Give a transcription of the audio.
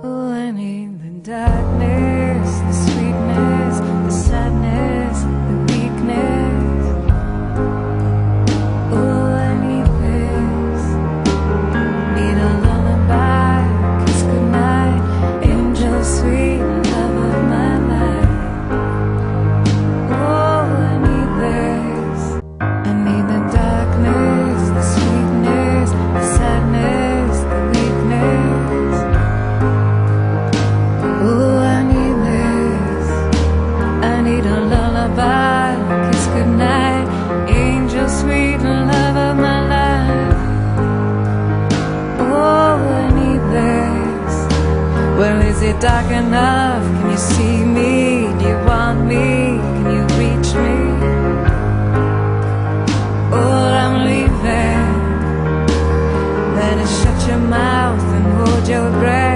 Oh, I need the darkness, the sweetness, the sadness, the weakness. Oh, I need this. Need a lullaby, kiss goodnight, angel sweet, love of my life. Oh, I need this. I need the darkness, the sweetness, the sadness, the weakness. Oh, I need this. I need a lullaby, kiss goodnight, angel sweet, love of my life. Oh, I need this. Well, is it dark enough? Can you see me? Do you want me? Can you reach me? Oh, I'm leaving. Better shut your mouth and hold your breath.